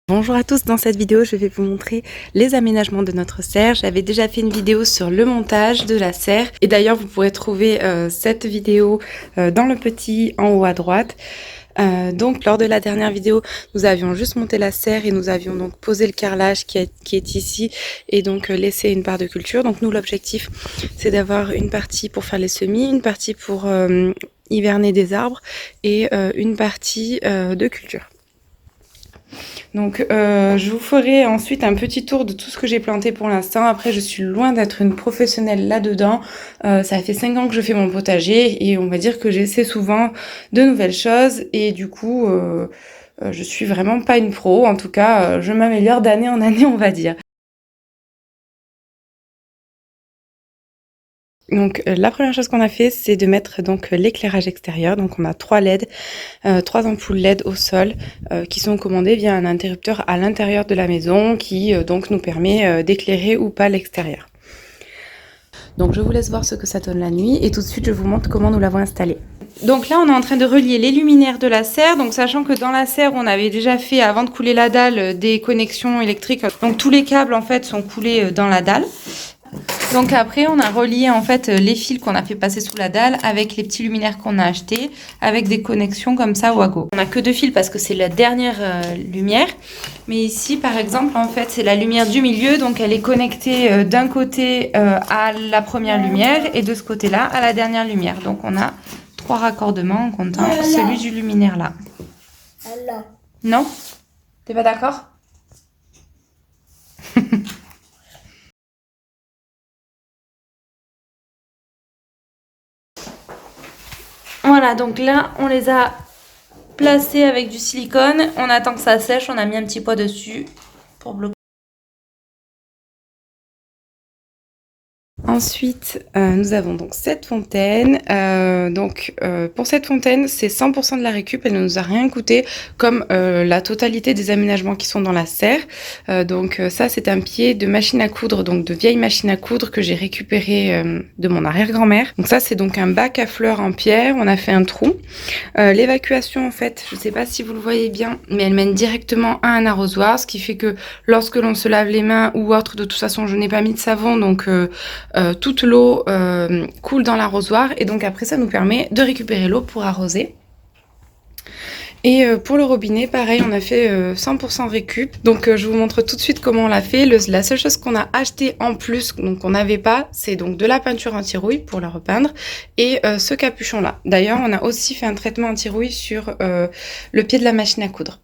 Bonjour à tous, dans cette vidéo je vais vous montrer les aménagements de notre serre. J'avais déjà fait une vidéo sur le montage de la serre et d'ailleurs vous pourrez trouver cette vidéo dans le petit en haut à droite. Donc lors de la dernière vidéo nous avions juste monté la serre et nous avions donc posé le carrelage qui est ici et donc laissé une part de culture. Donc nous l'objectif c'est d'avoir une partie pour faire les semis, une partie pour hiverner des arbres et une partie de culture. Donc je vous ferai ensuite un petit tour de tout ce que j'ai planté pour l'instant. Après je suis loin d'être une professionnelle là-dedans. Ça fait 5 ans que je fais mon potager et on va dire que j'essaie souvent de nouvelles choses et du coup je suis vraiment pas une pro. En tout cas je m'améliore d'année en année on va dire. Donc la première chose qu'on a fait c'est de mettre donc l'éclairage extérieur. Donc on a 3 LED, 3 ampoules LED au sol qui sont commandées via un interrupteur à l'intérieur de la maison qui donc nous permet d'éclairer ou pas l'extérieur. Donc je vous laisse voir ce que ça donne la nuit et tout de suite je vous montre comment nous l'avons installé. Donc là on est en train de relier les luminaires de la serre, donc sachant que dans la serre on avait déjà fait avant de couler la dalle des connexions électriques, donc tous les câbles en fait sont coulés dans la dalle. Donc après on a relié en fait les fils qu'on a fait passer sous la dalle avec les petits luminaires qu'on a achetés avec des connexions comme ça Wago. On n'a que 2 fils parce que c'est la dernière lumière, mais ici par exemple en fait c'est la lumière du milieu, donc elle est connectée d'un côté à la première lumière et de ce côté là à la dernière lumière. Donc on a 3 raccordements en comptant celui du luminaire là. Non? T'es pas d'accord? Voilà, donc là, on les a placés avec du silicone. On attend que ça sèche. On a mis un petit poids dessus pour bloquer. Ensuite, nous avons donc cette fontaine. Pour cette fontaine, c'est 100% de la récup. Elle ne nous a rien coûté, comme la totalité des aménagements qui sont dans la serre. Ça, c'est un pied de machine à coudre, donc de vieille machine à coudre que j'ai récupéré de mon arrière-grand-mère. Donc ça, c'est donc un bac à fleurs en pierre. On a fait un trou. L'évacuation, en fait, je ne sais pas si vous le voyez bien, mais elle mène directement à un arrosoir, ce qui fait que lorsque l'on se lave les mains ou autre, de toute façon, je n'ai pas mis de savon, donc toute l'eau coule dans l'arrosoir et donc après ça nous permet de récupérer l'eau pour arroser. Et pour le robinet, pareil, on a fait 100% récup. Donc je vous montre tout de suite comment on l'a fait. La seule chose qu'on a acheté en plus, donc qu'on n'avait pas, c'est donc de la peinture anti-rouille pour la repeindre et ce capuchon-là. D'ailleurs, on a aussi fait un traitement anti-rouille sur le pied de la machine à coudre.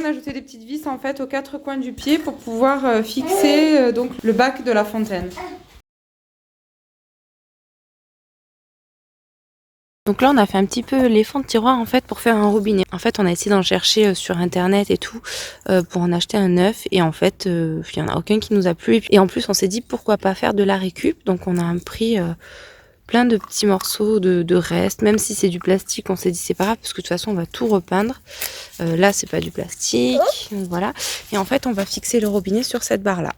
On a ajouté des petites vis en fait aux 4 coins du pied pour pouvoir fixer donc le bac de la fontaine. Donc là on a fait un petit peu les fonds de tiroir en fait pour faire un robinet. En fait on a essayé d'en chercher sur internet et tout pour en acheter un neuf et en fait il n'y en a aucun qui nous a plu. Et en plus on s'est dit pourquoi pas faire de la récup. Donc on a pris plein de petits morceaux de restes, même si c'est du plastique, on s'est dit c'est pas grave parce que de toute façon on va tout repeindre. Là c'est pas du plastique, donc voilà. Et en fait on va fixer le robinet sur cette barre là.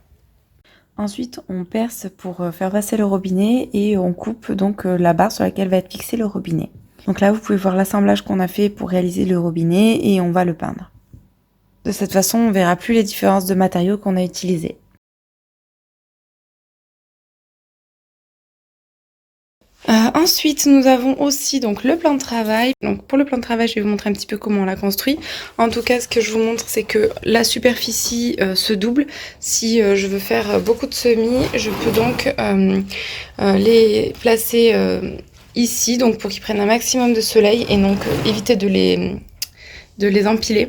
Ensuite on perce pour faire passer le robinet et on coupe donc la barre sur laquelle va être fixé le robinet. Donc là vous pouvez voir l'assemblage qu'on a fait pour réaliser le robinet et on va le peindre. De cette façon on verra plus les différences de matériaux qu'on a utilisés. Ensuite, nous avons aussi donc le plan de travail. Donc pour le plan de travail, je vais vous montrer un petit peu comment on l'a construit. En tout cas, ce que je vous montre, c'est que la superficie se double. Si je veux faire beaucoup de semis, je peux donc les placer ici, donc pour qu'ils prennent un maximum de soleil et donc éviter de les empiler.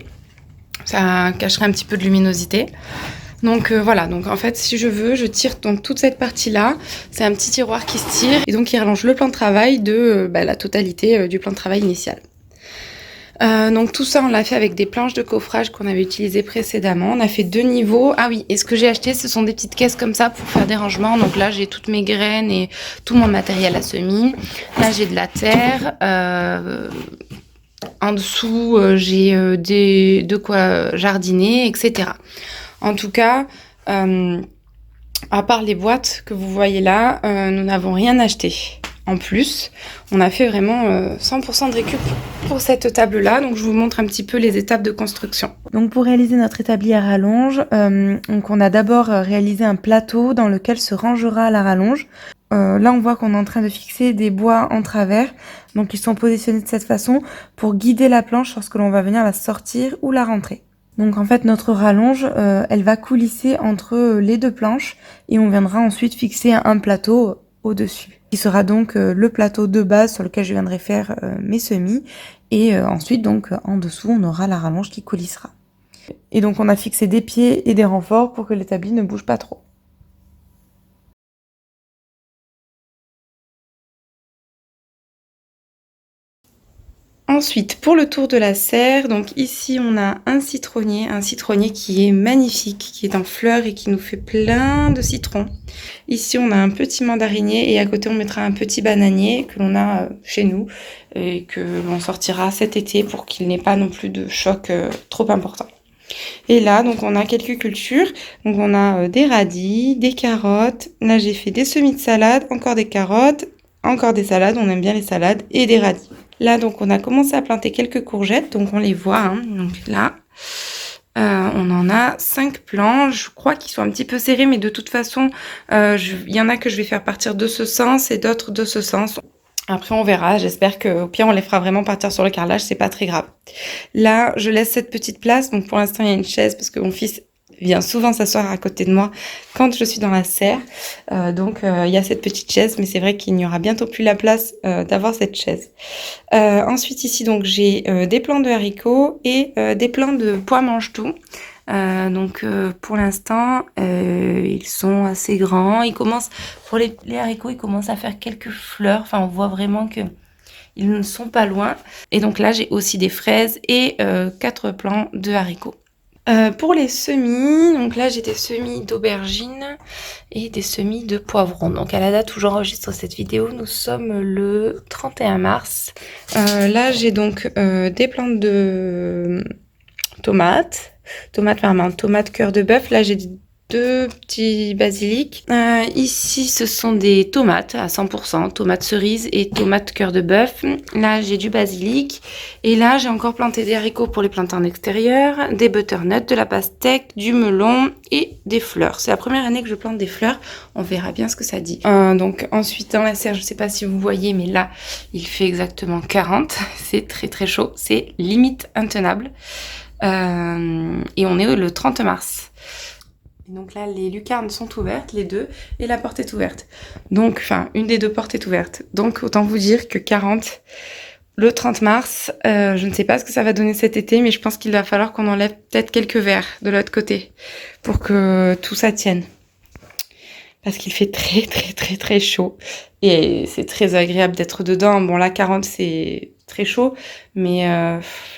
Ça cacherait un petit peu de luminosité. Donc voilà, donc en fait si je veux, je tire donc toute cette partie-là, c'est un petit tiroir qui se tire et donc il rallonge le plan de travail de la totalité du plan de travail initial. Donc tout ça on l'a fait avec des planches de coffrage qu'on avait utilisées précédemment. On a fait 2 niveaux. Ah oui, et ce que j'ai acheté ce sont des petites caisses comme ça pour faire des rangements. Donc là j'ai toutes mes graines et tout mon matériel à semis. Là j'ai de la terre. En dessous j'ai de quoi jardiner, etc. En tout cas, à part les boîtes que vous voyez là, nous n'avons rien acheté. En plus, on a fait vraiment 100% de récup pour cette table-là. Donc, je vous montre un petit peu les étapes de construction. Donc, pour réaliser notre établi à rallonge, donc on a d'abord réalisé un plateau dans lequel se rangera la rallonge. Là, on voit qu'on est en train de fixer des bois en travers. Donc, ils sont positionnés de cette façon pour guider la planche lorsque l'on va venir la sortir ou la rentrer. Donc, en fait, notre rallonge, elle va coulisser entre les deux planches et on viendra ensuite fixer un plateau au-dessus, qui sera donc le plateau de base sur lequel je viendrai faire mes semis. Et ensuite, donc, en dessous, on aura la rallonge qui coulissera. Et donc, on a fixé des pieds et des renforts pour que l'établi ne bouge pas trop. Ensuite, pour le tour de la serre, donc ici on a un citronnier qui est magnifique, qui est en fleurs et qui nous fait plein de citrons. Ici on a un petit mandarinier et à côté on mettra un petit bananier que l'on a chez nous et que l'on sortira cet été pour qu'il n'ait pas non plus de choc trop important. Et là, donc on a quelques cultures. Donc on a des radis, des carottes. Là j'ai fait des semis de salade, encore des carottes, encore des salades. On aime bien les salades et des radis. Là, donc, on a commencé à planter quelques courgettes, donc on les voit. Hein. Donc là, on en a 5 plants. Je crois qu'ils sont un petit peu serrés, mais de toute façon, il y en a que je vais faire partir de ce sens et d'autres de ce sens. Après, on verra. J'espère qu'au pire, on les fera vraiment partir sur le carrelage. C'est pas très grave. Là, je laisse cette petite place. Donc, pour l'instant, il y a une chaise parce que mon fils vient souvent s'asseoir à côté de moi quand je suis dans la serre. Donc, il y a cette petite chaise, mais c'est vrai qu'il n'y aura bientôt plus la place d'avoir cette chaise. Ensuite, ici, donc, j'ai des plants de haricots et des plants de pois mange-tout. Donc, pour l'instant, ils sont assez grands. Ils commencent, pour les haricots, ils commencent à faire quelques fleurs. Enfin, on voit vraiment que ils ne sont pas loin. Et donc là, j'ai aussi des fraises et 4 plants de haricots. Pour les semis, donc là j'ai des semis d'aubergines et des semis de poivrons. Donc à la date où j'enregistre cette vidéo, nous sommes le 31 mars. Là j'ai donc des plantes de tomates marmande, tomates cœur de bœuf. Là j'ai 2 petits basilics. Ici, ce sont des tomates à 100%, tomates cerises et tomates cœur de bœuf. Là, j'ai du basilic. Et là, j'ai encore planté des haricots pour les planter en extérieur, des butternuts, de la pastèque, du melon et des fleurs. C'est la première année que je plante des fleurs. On verra bien ce que ça dit. Donc, ensuite, dans la serre, je ne sais pas si vous voyez, mais là, il fait exactement 40. C'est très, très chaud. C'est limite intenable. Et on est le 30 mars. Donc là, les lucarnes sont ouvertes, les deux, et la porte est ouverte. Donc, enfin, une des 2 portes est ouverte. Donc, autant vous dire que 40, le 30 mars, je ne sais pas ce que ça va donner cet été, mais je pense qu'il va falloir qu'on enlève peut-être quelques verres de l'autre côté pour que tout ça tienne. Parce qu'il fait très, très, très, très chaud. Et c'est très agréable d'être dedans. Bon, là, 40, c'est très chaud, mais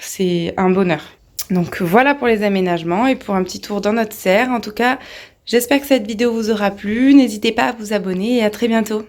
c'est un bonheur. Donc voilà pour les aménagements et pour un petit tour dans notre serre. En tout cas, j'espère que cette vidéo vous aura plu. N'hésitez pas à vous abonner et à très bientôt.